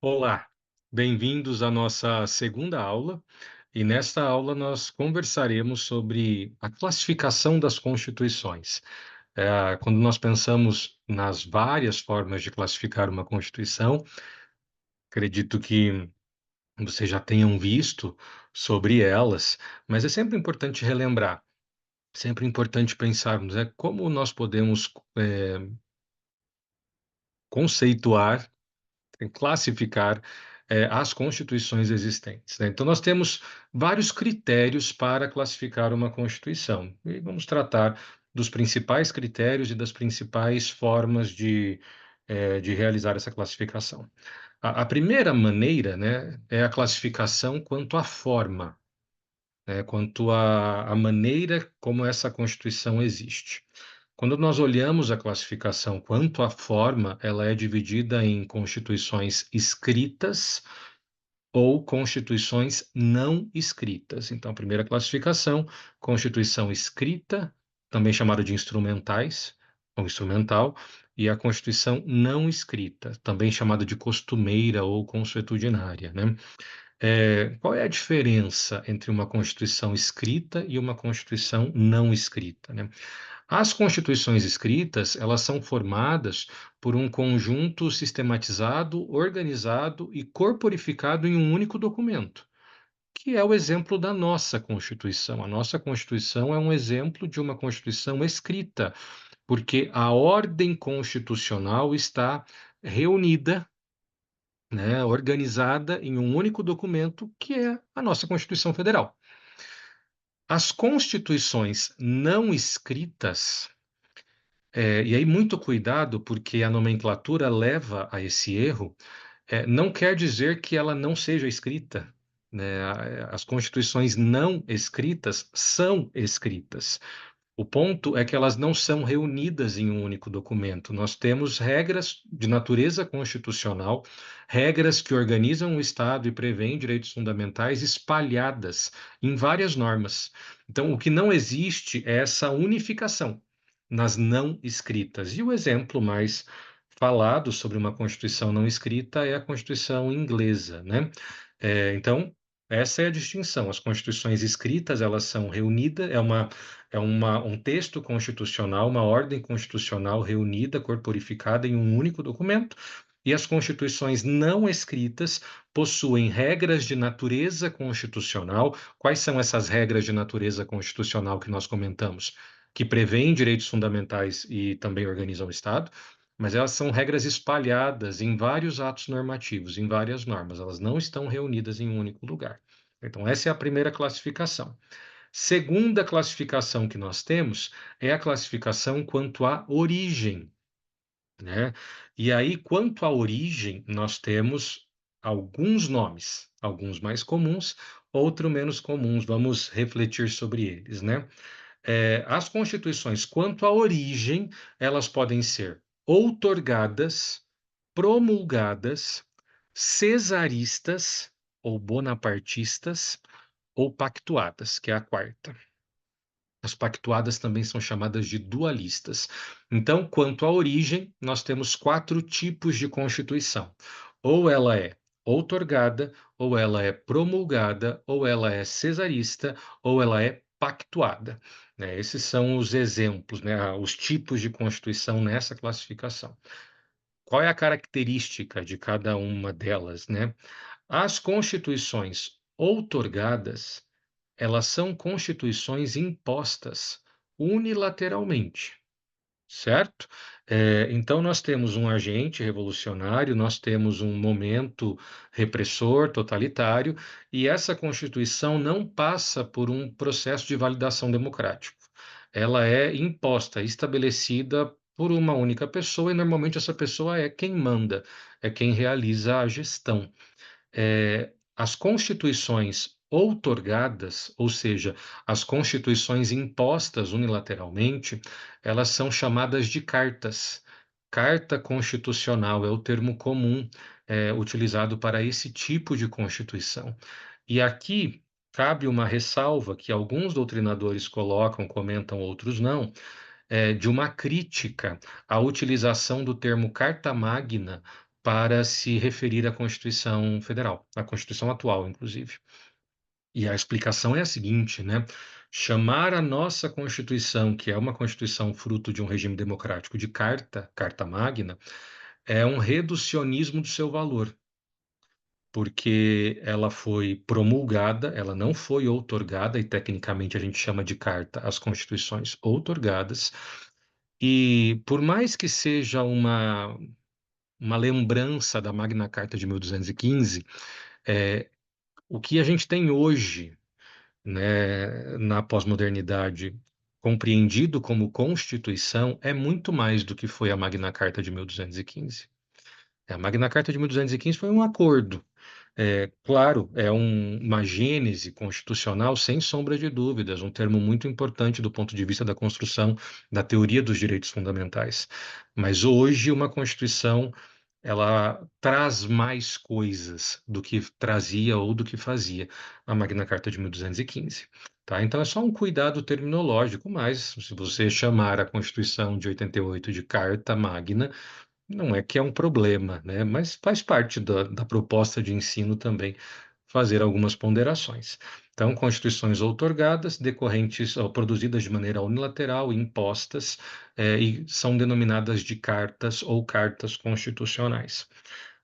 Olá, bem-vindos à nossa segunda aula. E nesta aula nós conversaremos sobre a classificação das constituições. Quando nós pensamos nas várias formas de classificar uma constituição, acredito que vocês já tenham visto sobre elas, mas é sempre importante relembrar, sempre importante pensarmos, como nós podemos conceituar classificar as constituições existentes, né? Então, nós temos vários critérios para classificar uma constituição. E vamos tratar dos principais critérios e das principais formas de realizar essa classificação. A primeira maneira, né, é a classificação quanto à forma, né, quanto à maneira como essa Constituição existe. Quando nós olhamos a classificação quanto à forma, ela é dividida em constituições escritas ou constituições não escritas. Então, a primeira classificação, constituição escrita, também chamada de instrumentais ou instrumental, e a constituição não escrita, também chamada de costumeira ou consuetudinária, né? Qual é a diferença entre uma Constituição escrita e uma Constituição não escrita, né? As constituições escritas, elas são formadas por um conjunto sistematizado, organizado e corporificado em um único documento, que é o exemplo da nossa Constituição. A nossa Constituição é um exemplo de uma Constituição escrita, porque a ordem constitucional está reunida, né, organizada em um único documento, que é a nossa Constituição Federal. As constituições não escritas, e aí muito cuidado, porque a nomenclatura leva a esse erro, não quer dizer que ela não seja escrita, né? As constituições não escritas são escritas. O ponto é que elas não são reunidas em um único documento. Nós temos regras de natureza constitucional, regras que organizam o Estado e prevêem direitos fundamentais espalhadas em várias normas. Então, o que não existe é essa unificação nas não escritas. E o exemplo mais falado sobre uma Constituição não escrita é a Constituição inglesa, né? Então, essa é a distinção. As constituições escritas, elas são reunidas, um texto constitucional, uma ordem constitucional reunida, corporificada em um único documento, e as constituições não escritas possuem regras de natureza constitucional. Quais são essas regras de natureza constitucional que nós comentamos? Que prevêem direitos fundamentais e também organizam o Estado, mas elas são regras espalhadas em vários atos normativos, em várias normas, elas não estão reunidas em um único lugar. Então, essa é a primeira classificação. Segunda classificação que nós temos é a classificação quanto à origem, né? E aí, quanto à origem, nós temos alguns nomes, alguns mais comuns, outros menos comuns. Vamos refletir sobre eles, né? As constituições, quanto à origem, elas podem ser outorgadas, promulgadas, cesaristas ou bonapartistas ou pactuadas, que é a quarta. As pactuadas também são chamadas de dualistas. Então, quanto à origem, nós temos quatro tipos de constituição. Ou ela é outorgada, ou ela é promulgada, ou ela é cesarista, ou ela é pactuada, né? Esses são os exemplos, né? Os tipos de constituição nessa classificação. Qual é a característica de cada uma delas, né? As constituições outorgadas, elas são constituições impostas unilateralmente, certo? Então, nós temos um agente revolucionário, nós temos um momento repressor, totalitário, e essa Constituição não passa por um processo de validação democrático. Ela é imposta, estabelecida por uma única pessoa, e normalmente essa pessoa é quem manda, é quem realiza a gestão. As constituições outorgadas, ou seja, as constituições impostas unilateralmente, elas são chamadas de cartas. Carta constitucional é o termo comum utilizado para esse tipo de constituição. E aqui cabe uma ressalva que alguns doutrinadores colocam, comentam, outros não, de uma crítica à utilização do termo Carta Magna para se referir à Constituição Federal, à Constituição atual, inclusive. E a explicação é a seguinte, né? Chamar a nossa Constituição, que é uma Constituição fruto de um regime democrático, de Carta Magna, é um reducionismo do seu valor, porque ela foi promulgada, ela não foi outorgada, e tecnicamente a gente chama de carta as constituições outorgadas, e por mais que seja uma lembrança da Magna Carta de 1215, é, o que a gente tem hoje, né, na pós-modernidade, compreendido como Constituição, é muito mais do que foi a Magna Carta de 1215. A Magna Carta de 1215 foi um acordo. Claro, é uma gênese constitucional, sem sombra de dúvidas, um termo muito importante do ponto de vista da construção da teoria dos direitos fundamentais. Mas hoje, uma Constituição, ela traz mais coisas do que trazia ou do que fazia a Magna Carta de 1215. Tá? Então, é só um cuidado terminológico, mas se você chamar a Constituição de 88 de Carta Magna, não é que é um problema, né? Mas faz parte da proposta de ensino também fazer algumas ponderações. Então, constituições outorgadas, decorrentes ou produzidas de maneira unilateral, impostas, e são denominadas de cartas ou cartas constitucionais.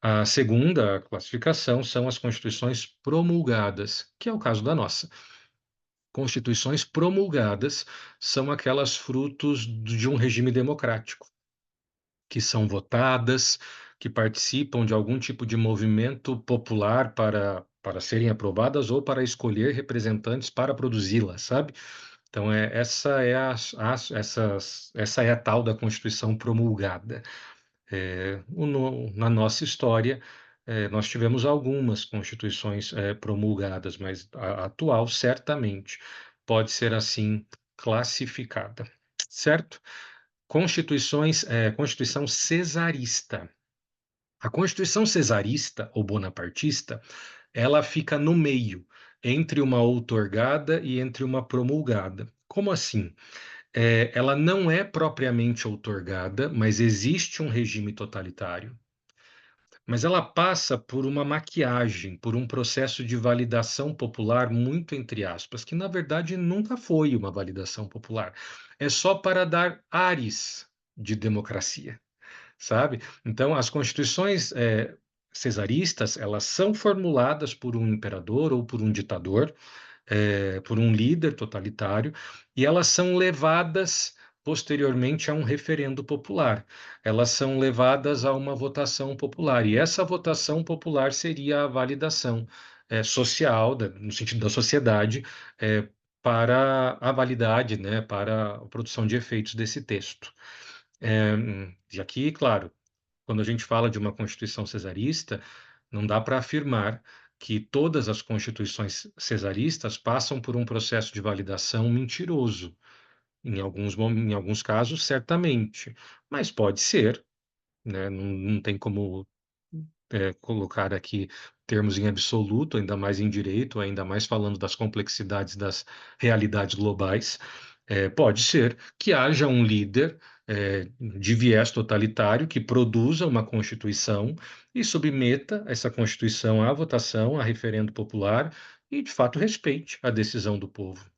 A segunda classificação são as constituições promulgadas, que é o caso da nossa. Constituições promulgadas são aquelas frutos de um regime democrático que são votadas, que participam de algum tipo de movimento popular para serem aprovadas ou para escolher representantes para produzi-las, sabe? Então, essa é a tal da Constituição promulgada. Na nossa história, nós tivemos algumas constituições promulgadas, mas a atual certamente pode ser assim classificada, certo? Constituição cesarista. A Constituição cesarista ou bonapartista, ela fica no meio, entre uma outorgada e entre uma promulgada. Como assim? Ela não é propriamente outorgada, mas existe um regime totalitário. Mas ela passa por uma maquiagem, por um processo de validação popular, muito entre aspas, que na verdade nunca foi uma validação popular. É só para dar ares de democracia, sabe? Então, as constituições cesaristas, elas são formuladas por um imperador ou por um ditador, por um líder totalitário, e elas são levadas posteriormente a um referendo popular. Elas são levadas a uma votação popular, e essa votação popular seria a validação social, no sentido da sociedade, para a validade, né, para a produção de efeitos desse texto. E aqui, claro, quando a gente fala de uma Constituição cesarista, não dá para afirmar que todas as constituições cesaristas passam por um processo de validação mentiroso. Em alguns casos, certamente, mas pode ser, né? Não tem como colocar aqui termos em absoluto, ainda mais em direito, ainda mais falando das complexidades das realidades globais. Pode ser que haja um líder de viés totalitário que produza uma Constituição e submeta essa Constituição à votação, a referendo popular e, de fato, respeite a decisão do povo.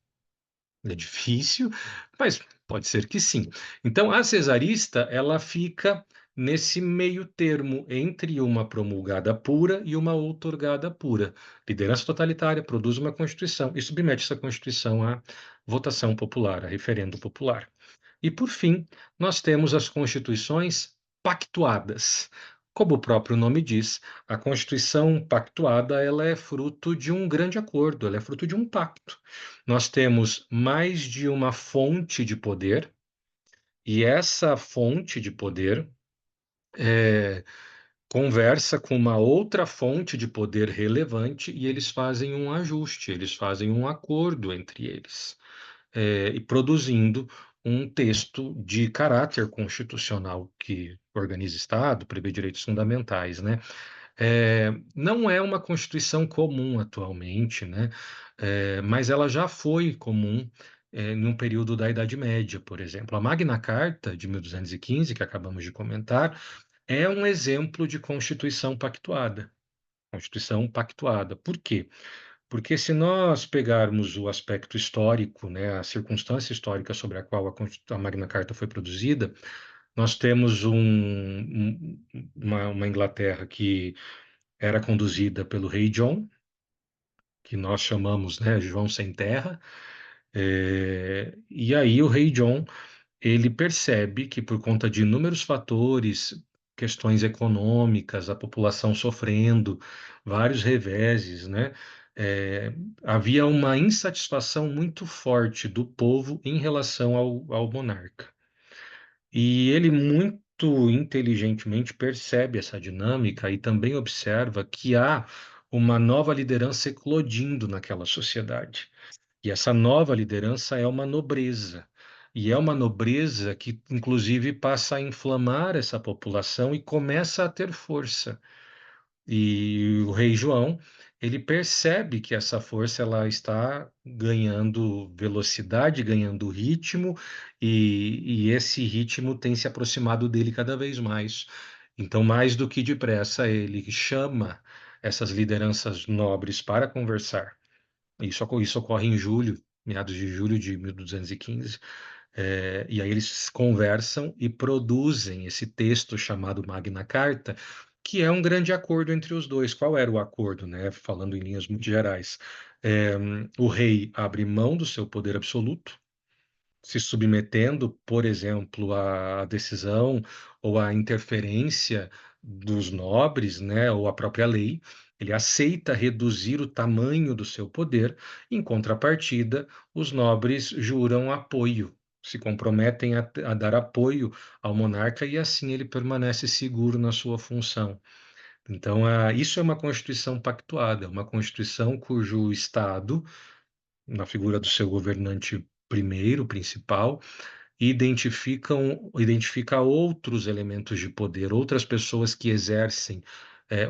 É difícil, mas pode ser que sim. Então, a cesarista, ela fica nesse meio termo entre uma promulgada pura e uma outorgada pura. Liderança totalitária produz uma Constituição e submete essa Constituição à votação popular, a referendo popular. E, por fim, nós temos as constituições pactuadas. Como o próprio nome diz, a Constituição pactuada ela é fruto de um grande acordo, ela é fruto de um pacto. Nós temos mais de uma fonte de poder, e essa fonte de poder é, conversa com uma outra fonte de poder relevante e eles fazem um ajuste, eles fazem um acordo entre eles e produzindo um texto de caráter constitucional que organiza Estado, prevê direitos fundamentais, né? Não é uma Constituição comum atualmente, né? Mas ela já foi comum num período da Idade Média, por exemplo. A Magna Carta de 1215, que acabamos de comentar, é um exemplo de Constituição pactuada. Constituição pactuada. Por quê? Porque se nós pegarmos o aspecto histórico, né, a circunstância histórica sobre a qual a Magna Carta foi produzida, nós temos uma Inglaterra que era conduzida pelo rei John, que nós chamamos, né, João sem terra, e aí o rei John ele percebe que por conta de inúmeros fatores, questões econômicas, a população sofrendo, vários reveses, né? eh, Havia uma insatisfação muito forte do povo em relação ao monarca. E ele muito inteligentemente percebe essa dinâmica e também observa que há uma nova liderança eclodindo naquela sociedade. E essa nova liderança é uma nobreza. E é uma nobreza que, inclusive, passa a inflamar essa população e começa a ter força. E o rei João, ele percebe que essa força ela está ganhando velocidade, ganhando ritmo, e esse ritmo tem se aproximado dele cada vez mais. Então, mais do que depressa, ele chama essas lideranças nobres para conversar. Isso ocorre em julho, meados de julho de 1215, e aí eles conversam e produzem esse texto chamado Magna Carta, que é um grande acordo entre os dois. Qual era o acordo, né? Falando em linhas muito gerais, É, o rei abre mão do seu poder absoluto, se submetendo, por exemplo, à decisão ou à interferência dos nobres, né, ou à própria lei. Ele aceita reduzir o tamanho do seu poder, em contrapartida, os nobres juram apoio, se comprometem a dar apoio ao monarca e assim ele permanece seguro na sua função. Então, isso é uma constituição pactuada, uma constituição cujo Estado, na figura do seu governante primeiro, principal, identifica outros elementos de poder, outras pessoas que exercem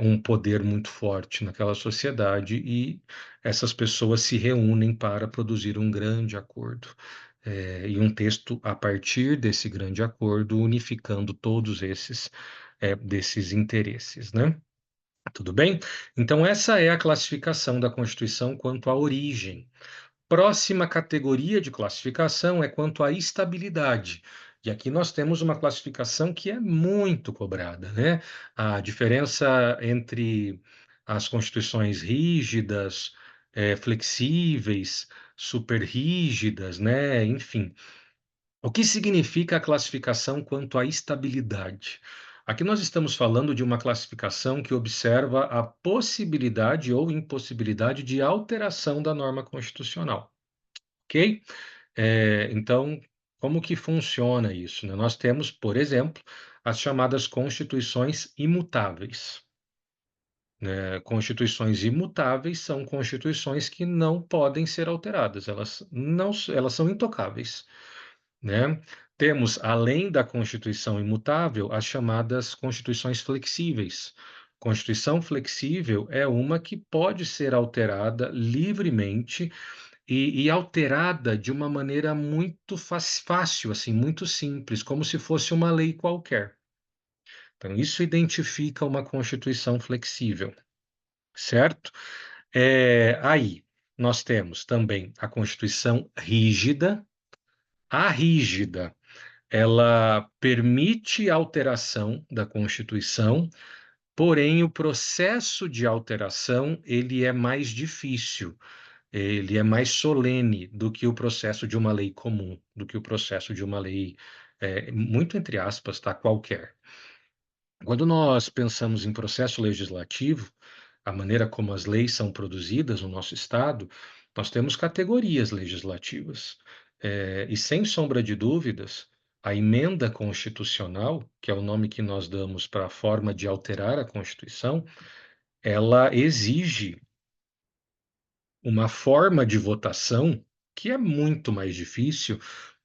um poder muito forte naquela sociedade e essas pessoas se reúnem para produzir um grande acordo. E um texto a partir desse grande acordo, unificando todos desses interesses, né? Tudo bem? Então, essa é a classificação da Constituição quanto à origem. Próxima categoria de classificação é quanto à estabilidade. E aqui nós temos uma classificação que é muito cobrada, né? A diferença entre as constituições rígidas, flexíveis, superrígidas, né? Enfim, o que significa a classificação quanto à estabilidade? Aqui nós estamos falando de uma classificação que observa a possibilidade ou impossibilidade de alteração da norma constitucional. Ok? Então, como que funciona isso, né? Nós temos, por exemplo, as chamadas constituições imutáveis, né? Constituições imutáveis são constituições que não podem ser alteradas, elas são intocáveis, né? Temos, além da Constituição imutável, as chamadas constituições flexíveis. Constituição flexível é uma que pode ser alterada livremente e alterada de uma maneira muito fácil, assim, muito simples, como se fosse uma lei qualquer. Então, isso identifica uma Constituição flexível, certo? Aí, nós temos também a Constituição rígida. A rígida, ela permite alteração da Constituição, porém o processo de alteração ele é mais difícil. Ele é mais solene do que o processo de uma lei comum, do que o processo de uma lei, muito entre aspas, tá, qualquer. Quando nós pensamos em processo legislativo, a maneira como as leis são produzidas no nosso estado, nós temos categorias legislativas. E sem sombra de dúvidas, a emenda constitucional, que é o nome que nós damos para a forma de alterar a Constituição, ela exige uma forma de votação que é muito mais difícil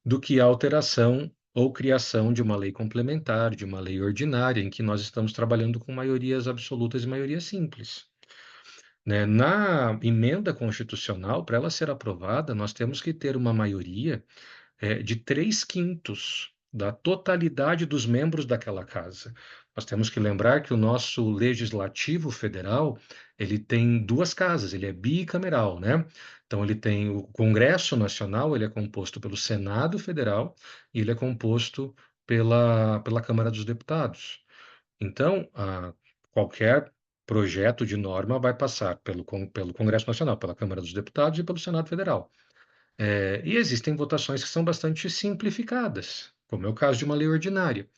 do que a alteração ou criação de uma lei complementar, de uma lei ordinária, em que nós estamos trabalhando com maiorias absolutas e maioria simples, né? Na emenda constitucional, para ela ser aprovada, nós temos que ter uma maioria de 3/5 da totalidade dos membros daquela casa. Nós temos que lembrar que o nosso legislativo federal, ele tem 2 casas, ele é bicameral, né. Então ele tem o Congresso Nacional, ele é composto pelo Senado Federal e ele é composto pela Câmara dos Deputados. Então, qualquer projeto de norma vai passar pelo Congresso Nacional, pela Câmara dos Deputados e pelo Senado Federal. E existem votações que são bastante simplificadas, como é o caso de uma lei ordinária.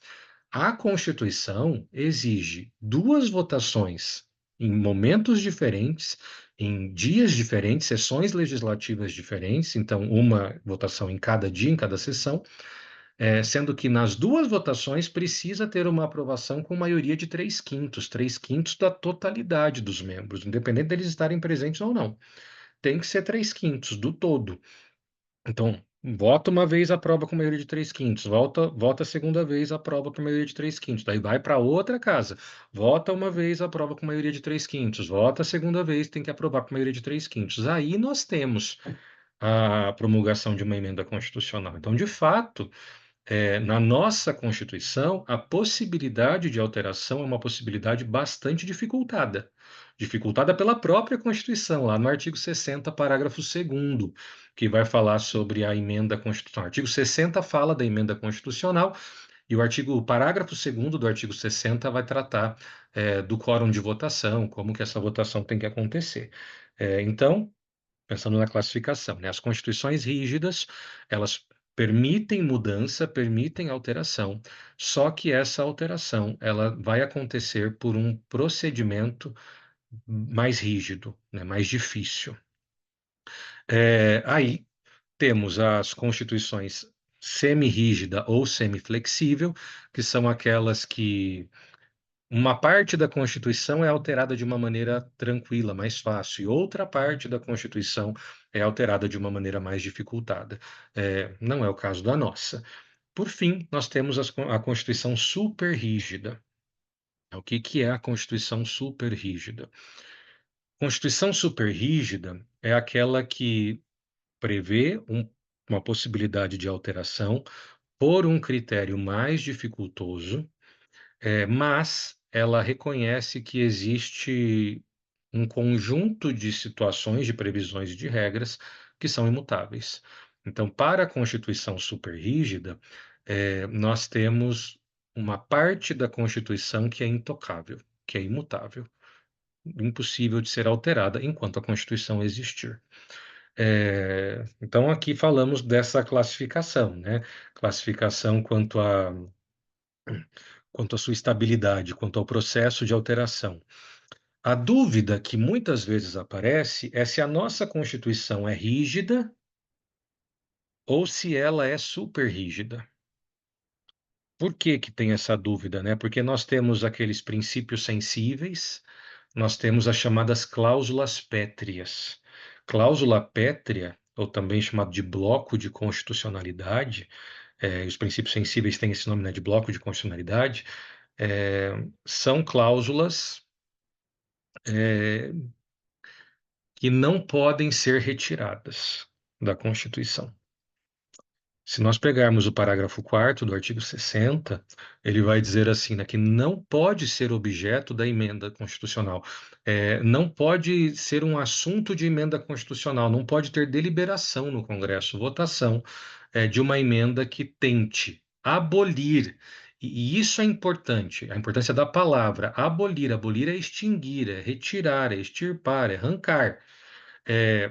A Constituição exige 2 votações em momentos diferentes, em dias diferentes, sessões legislativas diferentes, então uma votação em cada dia, em cada sessão, sendo que nas 2 votações precisa ter uma aprovação com maioria de 3/5 da totalidade dos membros, independente deles estarem presentes ou não. Tem que ser 3/5 do todo. Então, vota uma vez, aprova com maioria de 3/5, vota a segunda vez, aprova por maioria de 3/5, daí vai para outra casa, vota uma vez, aprova com maioria de 3/5, vota a segunda vez, tem que aprovar por maioria de 3/5. Aí nós temos a promulgação de uma emenda constitucional. Então, de fato, na nossa Constituição, a possibilidade de alteração é uma possibilidade bastante dificultada. Dificultada pela própria Constituição, lá no artigo 60, parágrafo 2º, que vai falar sobre a emenda constitucional. O artigo 60 fala da emenda constitucional e o parágrafo 2º do artigo 60 vai tratar do quórum de votação, como que essa votação tem que acontecer. Então, pensando na classificação, né? As constituições rígidas, elas permitem mudança, permitem alteração, só que essa alteração, ela vai acontecer por um procedimento mais rígido, né? Mais difícil. Aí temos as constituições semi-rígida ou semi-flexível, que são aquelas que uma parte da Constituição é alterada de uma maneira tranquila, mais fácil, e outra parte da Constituição é alterada de uma maneira mais dificultada. Não é o caso da nossa. Por fim, nós temos a Constituição super rígida. O que que é a Constituição super rígida? Constituição super rígida é aquela que prevê uma possibilidade de alteração por um critério mais dificultoso, mas ela reconhece que existe um conjunto de situações, de previsões e de regras que são imutáveis. Então, para a Constituição super rígida, nós temos uma parte da Constituição que é intocável, que é imutável, impossível de ser alterada enquanto a Constituição existir. Então, aqui falamos dessa classificação, né? Classificação quanto à sua estabilidade, quanto ao processo de alteração. A dúvida que muitas vezes aparece é se a nossa Constituição é rígida ou se ela é super rígida. Por que que tem essa dúvida, né? Porque nós temos aqueles princípios sensíveis, nós temos as chamadas cláusulas pétreas. Cláusula pétrea, ou também chamado de bloco de constitucionalidade, os princípios sensíveis têm esse nome, né, de bloco de constitucionalidade, são cláusulas eh, que não podem ser retiradas da Constituição. Se nós pegarmos o parágrafo 4º do artigo 60, ele vai dizer assim, né, que não pode ser objeto da emenda constitucional, não pode ser um assunto de emenda constitucional, não pode ter deliberação no Congresso, votação, de uma emenda que tente abolir, e isso é importante, a importância da palavra abolir. Abolir é extinguir, é retirar, é extirpar, é arrancar.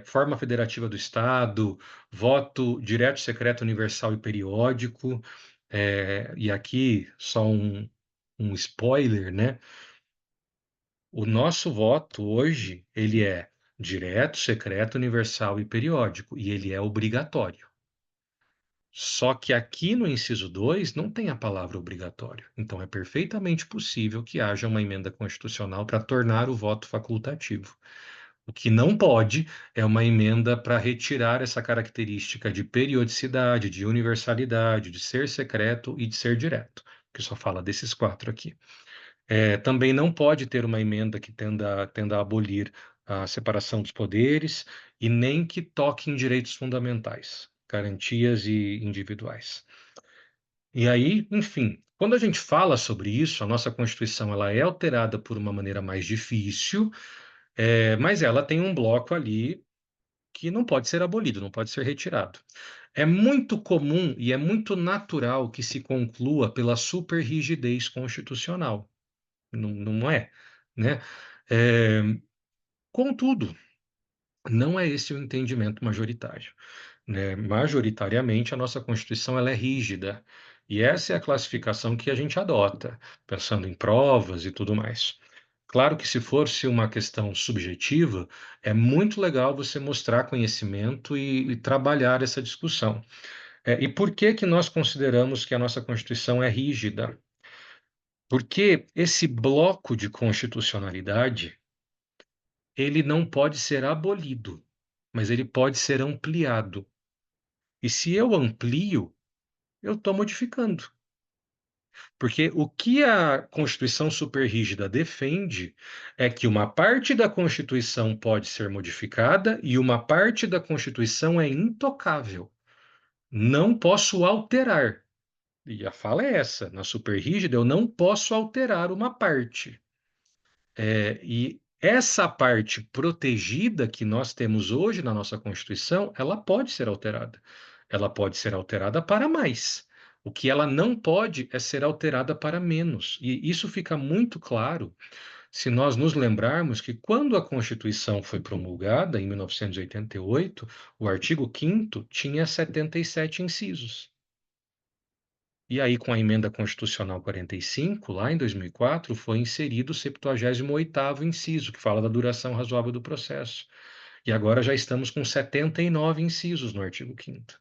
Forma federativa do Estado, voto direto, secreto, universal e periódico. E aqui só um spoiler, né? O nosso voto hoje, ele é direto, secreto, universal e periódico, e ele é obrigatório. Só que aqui no inciso 2 não tem a palavra obrigatório. Então é perfeitamente possível que haja uma emenda constitucional para tornar o voto facultativo. O que não pode é uma emenda para retirar essa característica de periodicidade, de universalidade, de ser secreto e de ser direto, que só fala desses 4 aqui. Também não pode ter uma emenda que tenda a abolir a separação dos poderes e nem que toque em direitos fundamentais, garantias e individuais. E aí, enfim, Quando a gente fala sobre isso, a nossa Constituição ela é alterada por uma maneira mais difícil, mas ela tem um bloco ali que não pode ser abolido, não pode ser retirado. É muito comum e é muito natural que se conclua pela superrigidez constitucional, não é, né? Eh, Contudo, não é esse o entendimento majoritário, né? Majoritariamente, a nossa Constituição ela é rígida, e essa é a classificação que a gente adota, pensando em provas e tudo mais. Claro que se fosse uma questão subjetiva, é muito legal você mostrar conhecimento e trabalhar essa discussão. E por que que nós consideramos que a nossa Constituição é rígida? Porque esse bloco de constitucionalidade, ele não pode ser abolido, mas ele pode ser ampliado. E se eu amplio, eu estou modificando. Porque o que a Constituição superrígida defende é que uma parte da Constituição pode ser modificada e uma parte da Constituição é intocável. Não posso alterar. E a fala é essa: na superrígida, eu não posso alterar uma parte. E essa parte protegida que nós temos hoje na nossa Constituição, ela pode ser alterada. Ela pode ser alterada para mais. O que ela não pode é ser alterada para menos. E isso fica muito claro se nós nos lembrarmos que quando a Constituição foi promulgada, em 1988, o artigo 5º tinha 77 incisos. E aí, com a emenda constitucional 45, lá em 2004, foi inserido o 78º inciso, que fala da duração razoável do processo. E agora já estamos com 79 incisos no artigo 5º.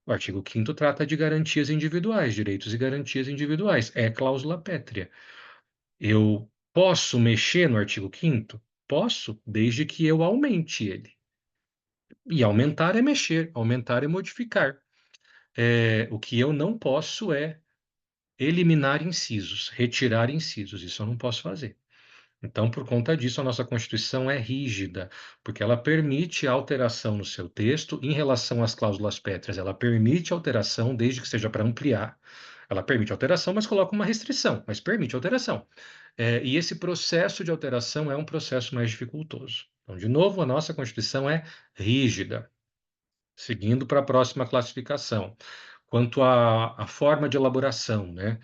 O artigo 5º trata de garantias individuais, direitos e garantias individuais. É cláusula pétrea. Eu posso mexer no artigo 5º? Posso, desde que eu aumente ele. E aumentar é mexer, aumentar é modificar. O que eu não posso é eliminar incisos, retirar incisos, isso eu não posso fazer. Então, por conta disso, a nossa Constituição é rígida, porque ela permite alteração no seu texto em relação às cláusulas pétreas. Ela permite alteração desde que seja para ampliar. Ela permite alteração, mas coloca uma restrição, mas permite alteração. E esse processo de alteração é um processo mais dificultoso. Então, de novo, a nossa Constituição é rígida. Seguindo para a próxima classificação. Quanto à forma de elaboração, né?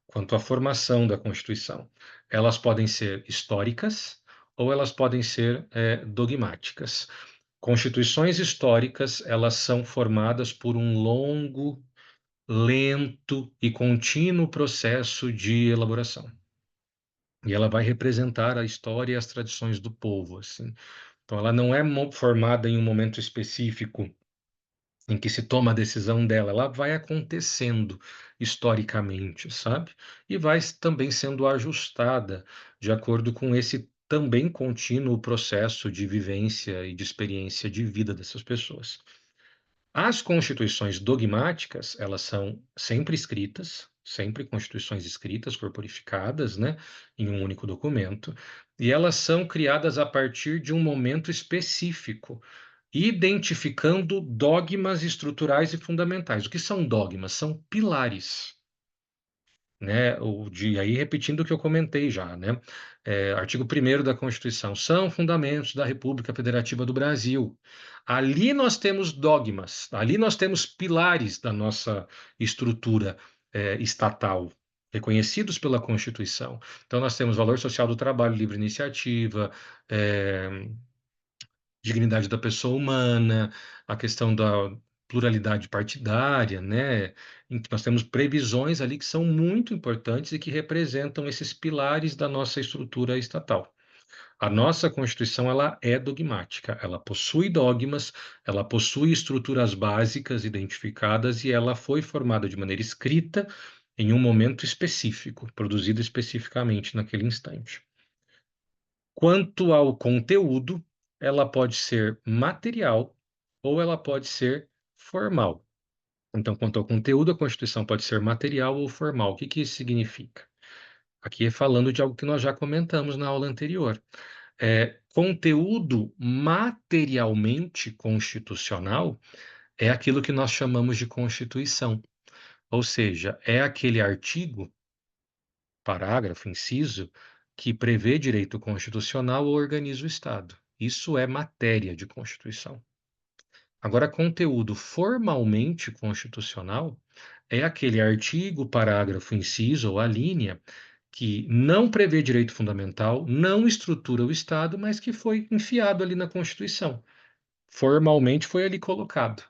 Quanto à formação da Constituição. Elas podem ser históricas ou elas podem ser dogmáticas. Constituições históricas, elas são formadas por um longo, lento e contínuo processo de elaboração. E ela vai representar a história e as tradições do povo, assim. Então, ela não é formada em um momento específico em que se toma a decisão dela, ela vai acontecendo historicamente, sabe? E vai também sendo ajustada de acordo com esse também contínuo processo de vivência e de experiência de vida dessas pessoas. As constituições dogmáticas, elas são sempre escritas, sempre constituições escritas, corporificadas, né, em um único documento, e elas são criadas a partir de um momento específico, identificando dogmas estruturais e fundamentais. O que são dogmas? São pilares, né? Aí repetindo o que eu comentei já, né? Artigo 1º da Constituição, são fundamentos da República Federativa do Brasil. Ali nós temos dogmas, ali nós temos pilares da nossa estrutura estatal, reconhecidos pela Constituição. Então nós temos valor social do trabalho, livre iniciativa, eh, dignidade da pessoa humana, a questão da pluralidade partidária, né? Em que nós temos previsões ali que são muito importantes e que representam esses pilares da nossa estrutura estatal. A nossa Constituição ela é dogmática, ela possui dogmas, ela possui estruturas básicas identificadas e ela foi formada de maneira escrita em um momento específico, produzida especificamente naquele instante. Quanto ao conteúdo, ela pode ser material ou ela pode ser formal. Então, quanto ao conteúdo, a Constituição pode ser material ou formal. O que que isso significa? Aqui é falando de algo que nós já comentamos na aula anterior. Conteúdo materialmente constitucional é aquilo que nós chamamos de Constituição. Ou seja, é aquele artigo, parágrafo, inciso, que prevê direito constitucional ou organiza o Estado. Isso é matéria de Constituição. Agora, conteúdo formalmente constitucional é aquele artigo, parágrafo, inciso ou alínea que não prevê direito fundamental, não estrutura o Estado, mas que foi enfiado ali na Constituição. Formalmente foi ali colocado.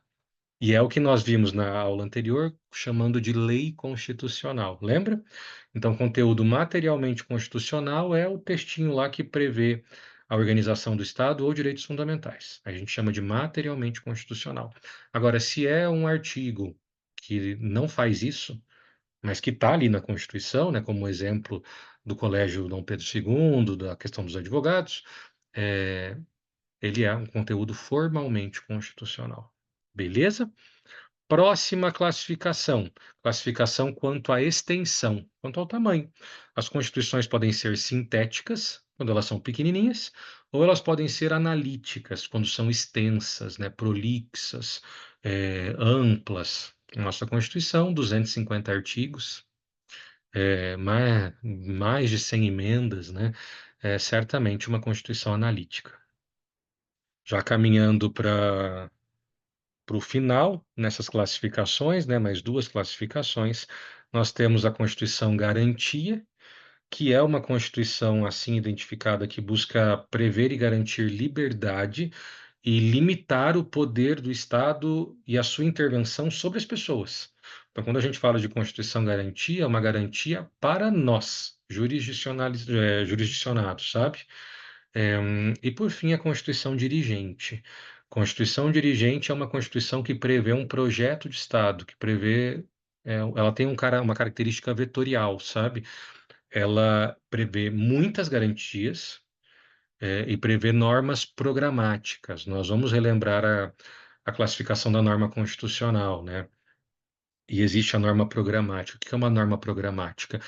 E é o que nós vimos na aula anterior, chamando de lei constitucional, lembra? Então, conteúdo materialmente constitucional é o textinho lá que prevê a organização do Estado ou direitos fundamentais. A gente chama de materialmente constitucional. Agora, se é um artigo que não faz isso, mas que está ali na Constituição, né, como exemplo do Colégio Dom Pedro II, da questão dos advogados, é, ele é um conteúdo formalmente constitucional. Beleza? Próxima classificação, classificação quanto à extensão, quanto ao tamanho. As constituições podem ser sintéticas, quando elas são pequenininhas, ou elas podem ser analíticas, quando são extensas, né, prolixas, amplas. Nossa Constituição, 250 artigos, mais de 100 emendas, né? É certamente uma Constituição analítica. Já caminhando para o final, nessas classificações, né, mais duas classificações, nós temos a Constituição Garantia, que é uma Constituição assim identificada que busca prever e garantir liberdade e limitar o poder do Estado e a sua intervenção sobre as pessoas. Então, quando a gente fala de Constituição Garantia, é uma garantia para nós, jurisdicionados, sabe? E por fim, a Constituição Dirigente. Constituição Dirigente é uma Constituição que prevê um projeto de Estado, que prevê, ela tem uma característica vetorial, sabe? Ela prevê muitas garantias, e prevê normas programáticas. Nós vamos relembrar a classificação da norma constitucional, né? E existe a norma programática. O que é uma norma programática?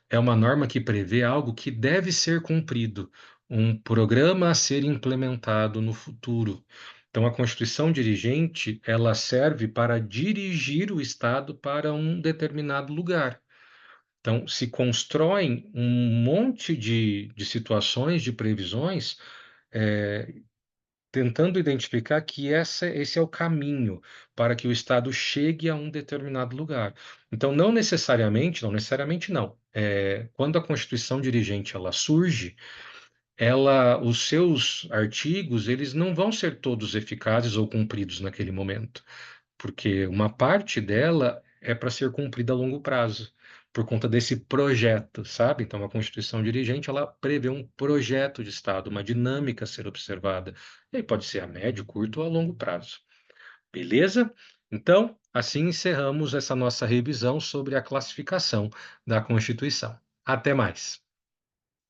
É uma norma que prevê algo que deve ser cumprido, um programa a ser implementado no futuro. Então, a Constituição dirigente, ela serve para dirigir o Estado para um determinado lugar. Então, se constroem um monte de situações, de previsões, é, tentando identificar que esse é o caminho para que o Estado chegue a um determinado lugar. Então, não necessariamente não. Quando a Constituição dirigente ela surge, os seus artigos, eles não vão ser todos eficazes ou cumpridos naquele momento, porque uma parte dela é para ser cumprida a longo prazo, por conta desse projeto, sabe? Então, a Constituição dirigente, ela prevê um projeto de Estado, uma dinâmica a ser observada, e aí pode ser a médio, curto ou a longo prazo. Beleza? Então, assim encerramos essa nossa revisão sobre a classificação da Constituição. Até mais.